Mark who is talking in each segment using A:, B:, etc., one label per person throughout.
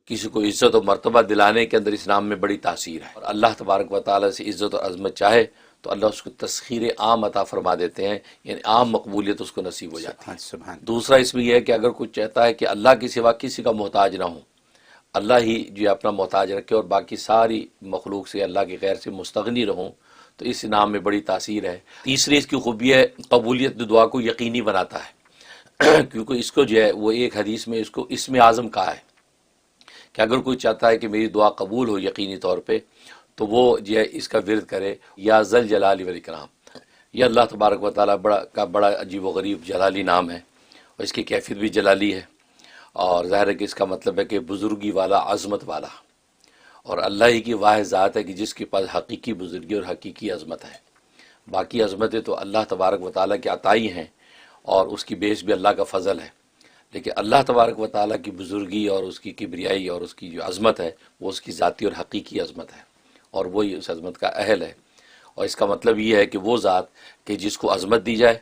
A: کسی کو عزت و مرتبہ دلانے کے اندر اس نام میں بڑی تاثیر ہے، اور اللہ تبارک و تعالیٰ سے عزت اور عظمت چاہے تو اللہ اس کو تسخیر عام عطا فرما دیتے ہیں، یعنی عام مقبولیت اس کو نصیب ہو جاتی ہے۔
B: سبحان
A: دوسرا اس میں یہ ہے کہ اگر کوئی چاہتا ہے کہ اللہ کے سوا کسی کا محتاج نہ ہو، اللہ ہی جو اپنا محتاج رکھے اور باقی ساری مخلوق سے اللہ کے غیر سے مستغنی رہوں، تو اس نام میں بڑی تاثیر ہے۔ تیسری اس کی خوبی ہے قبولیت دعا کو یقینی بناتا ہے کیونکہ اس کو جو ہے وہ ایک حدیث میں اس کو اسم اعظم کہا ہے کہ اگر کوئی چاہتا ہے کہ میری دعا قبول ہو یقینی طور پہ تو وہ جو ہے اس کا ورد کرے، یا ذل جلال والاکرام۔ یہ اللہ تبارک و تعالیٰ بڑا عجیب و غریب جلالی نام ہے، اور اس کی کیفیت بھی جلالی ہے، اور ظاہر ہے کہ اس کا مطلب ہے کہ بزرگی والا، عظمت والا، اور اللہ ہی کی واحد ذات ہے کہ جس کے پاس حقیقی بزرگی اور حقیقی عظمت ہے۔ باقی عظمتیں تو اللہ تبارک و تعالیٰ کی عطائی ہیں، اور اس کی بیس بھی اللہ کا فضل ہے، لیکن اللہ تبارک و تعالیٰ کی بزرگی اور اس کی کبریائی اور اس کی جو عظمت ہے وہ اس کی ذاتی اور حقیقی عظمت ہے، اور وہی اس عظمت کا اہل ہے۔ اور اس کا مطلب یہ ہے کہ وہ ذات کہ جس کو عظمت دی جائے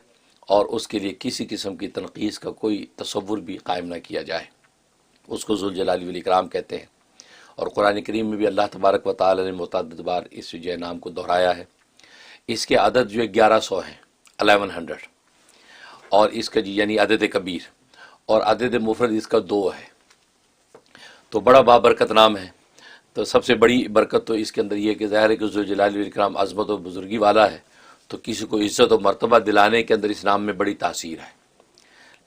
A: اور اس کے لیے کسی قسم کی تنقیص کا کوئی تصور بھی قائم نہ کیا جائے، اس کو ذوالجلال والاکرام کہتے ہیں۔ اور قرآن کریم میں بھی اللہ تبارک و تعالیٰ نے متعدد بار اس جو نام کو دہرایا ہے۔ اس کے عدد جو ہے 1100 ہیں، 1100، اور اس کا یعنی عدد کبیر، اور عدد مفرد اس کا 2 ہے، تو بڑا بابرکت نام ہے۔ تو سب سے بڑی برکت تو اس کے اندر یہ ہے کہ ظاہر ہے کہ ذوالجلال والاکرام عظمت و بزرگی والا ہے، تو کسی کو عزت و مرتبہ دلانے کے اندر اس نام میں بڑی تاثیر ہے۔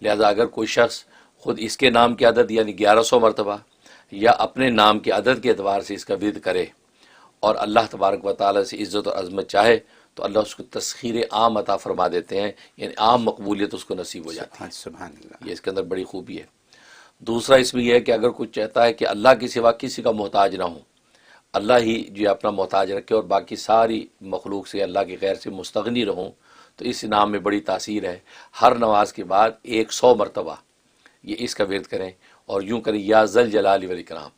A: لہذا اگر کوئی شخص خود اس کے نام کے عدد یعنی 1100 مرتبہ یا اپنے نام کے عدد کے اعتبار سے اس کا ورد کرے اور اللہ تبارک و تعالیٰ سے عزت اور عظمت چاہے تو اللہ اس کو تسخیر عام عطا فرما دیتے ہیں، یعنی عام مقبولیت اس کو نصیب ہو جاتی ہے۔
B: سبحان اللہ۔
A: یہ اس کے اندر بڑی خوبی ہے۔ دوسرا اس میں یہ ہے کہ اگر کوئی چاہتا ہے کہ اللہ کے سوا کسی کا محتاج نہ ہو، اللہ ہی جو اپنا محتاج رکھے اور باقی ساری مخلوق سے اللہ کے غیر سے مستغنی رہوں، تو اس نام میں بڑی تاثیر ہے۔ ہر نماز کے بعد 100 مرتبہ یہ اس کا ورد کریں، اور یوں کریں یا ذل جلال والاکرام۔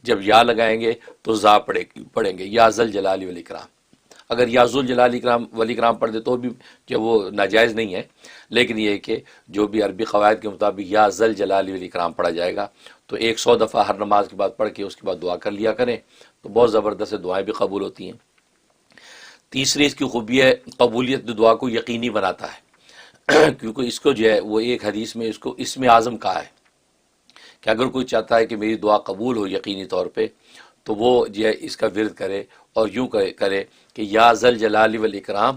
A: جب یا لگائیں گے تو زا پڑھیں گے، یا ذل جلال والاکرام۔ اگر یا ذل جلال والاکرام پڑھ دے تو بھی جو وہ ناجائز نہیں ہے، لیکن یہ ہے کہ جو بھی عربی قواعد کے مطابق یا ذل جلال والاکرام پڑھا جائے گا تو 100 دفعہ ہر نماز کے بعد پڑھ کے اس کے بعد دعا کر لیا کریں، تو بہت زبردست دعائیں بھی قبول ہوتی ہیں۔ تیسری اس کی خوبی ہے قبولیت دعا کو یقینی بناتا ہے کیونکہ اس کو جو ہے وہ ایک حدیث میں اس کو اسم اعظم کہا ہے کہ اگر کوئی چاہتا ہے کہ میری دعا قبول ہو یقینی طور پہ تو وہ جو ہے اس کا ورد کرے، اور یوں کرے کہ یا ذل جلال والاکرام،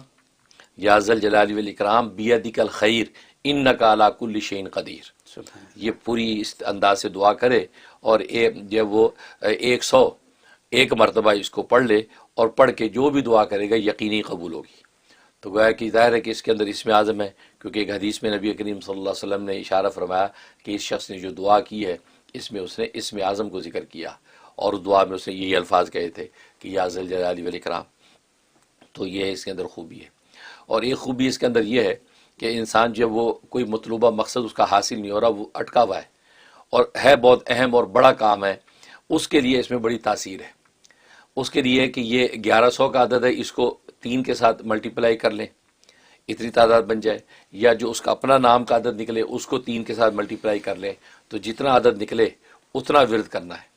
A: یا ذل جلال والاکرام بیدک الخیر انک علی کل شیء قدیر۔ یہ پوری اس انداز سے دعا کرے، اور جب وہ 101 مرتبہ اس کو پڑھ لے، اور پڑھ کے جو بھی دعا کرے گا یقینی قبول ہوگی۔ تو گویا کہ ظاہر ہے کہ اس کے اندر اسم اعظم ہے، کیونکہ ایک حدیث میں نبی کریم صلی اللہ علیہ وسلم نے اشارہ فرمایا کہ اس شخص نے جو دعا کی ہے اس میں اس نے اسم اعظم کو ذکر کیا، اور دعا میں اس نے یہی الفاظ کہے تھے کہ یا ذل جلال والاکرام۔ تو یہ اس کے اندر خوبی ہے۔ اور ایک خوبی اس کے اندر یہ ہے کہ انسان جب وہ کوئی مطلوبہ مقصد اس کا حاصل نہیں ہو رہا، وہ اٹکا ہوا ہے اور ہے بہت اہم اور بڑا کام ہے، اس کے لیے اس میں بڑی تاثیر ہے۔ اس کے لیے کہ یہ 1100 کا عدد ہے، اس کو 3 کے ساتھ ملٹیپلائی کر لیں، اتنی تعداد بن جائے، یا جو اس کا اپنا نام کا عدد نکلے اس کو 3 کے ساتھ ملٹیپلائی کر لیں، تو جتنا عدد نکلے اتنا ورد کرنا ہے۔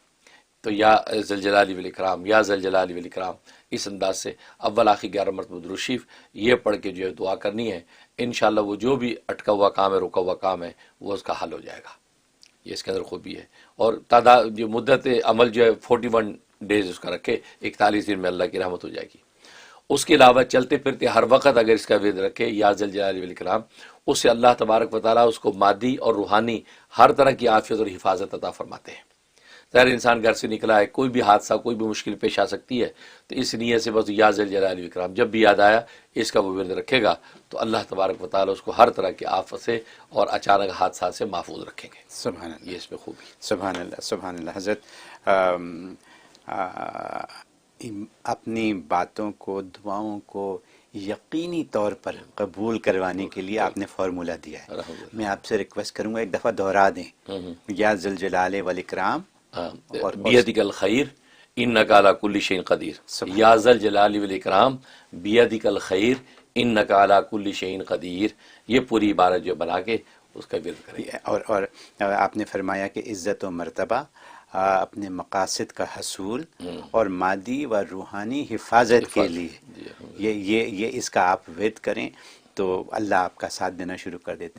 A: تو یا ذل جلال والاکرام، یا ذل جلال والاکرام، اس انداز سے اول آخر 11 مرتبہ درود شریف یہ پڑھ کے جو ہے دعا کرنی ہے، انشاءاللہ وہ جو بھی اٹکا ہوا کام ہے، رکا ہوا کام ہے، وہ اس کا حل ہو جائے گا۔ یہ اس کے اندر خوبی ہے۔ اور تعداد جو مدت عمل جو ہے 41 ڈیز اس کا رکھے، 41 دن میں اللہ کی رحمت ہو جائے گی۔ اس کے علاوہ چلتے پھرتے ہر وقت اگر اس کا ورد رکھے یا ذل جلال والاکرام، اس سے اللہ تبارک و تعالیٰ اس کو مادی اور روحانی ہر طرح کی عافیت اور حفاظت عطا فرماتے ہیں۔ ظاہر انسان گھر سے نکلا ہے، کوئی بھی حادثہ، کوئی بھی مشکل پیش آ سکتی ہے، تو اس نیت سے بس یا ذل جلال والاکرام جب بھی یاد آیا اس کا وہ ورد رکھے گا تو اللہ تبارک و تعالیٰ اس کو ہر طرح کی آفت سے اور اچانک حادثات سے محفوظ رکھیں گے۔
B: سبحان اللہ،
A: یہ اس میں خوبی۔
B: سبحان اللہ، سبحان اللہ۔ حضرت اپنی باتوں کو، دعاؤں کو یقینی طور پر قبول کروانے کے لیے آپ نے فارمولہ دیا ہے۔ میں آپ سے ریکویسٹ کروں گا ایک دفعہ دہرا دیں، یا ذل جلال والاکرام اور
A: بیدک الخیر انک علی کل شیء قدیر، یا ذل جلال والاکرام بیدک الخیر انک علی کل شیء قدیر، یہ پوری عبارت جو بنا کے اس کا ورد کریں۔
B: اور آپ نے فرمایا کہ عزت و مرتبہ اپنے مقاصد کا حصول اور مادی و روحانی حفاظت کے لیے یہ اس کا آپ ورد کریں تو اللہ آپ کا ساتھ دینا شروع کر دیتے ہیں۔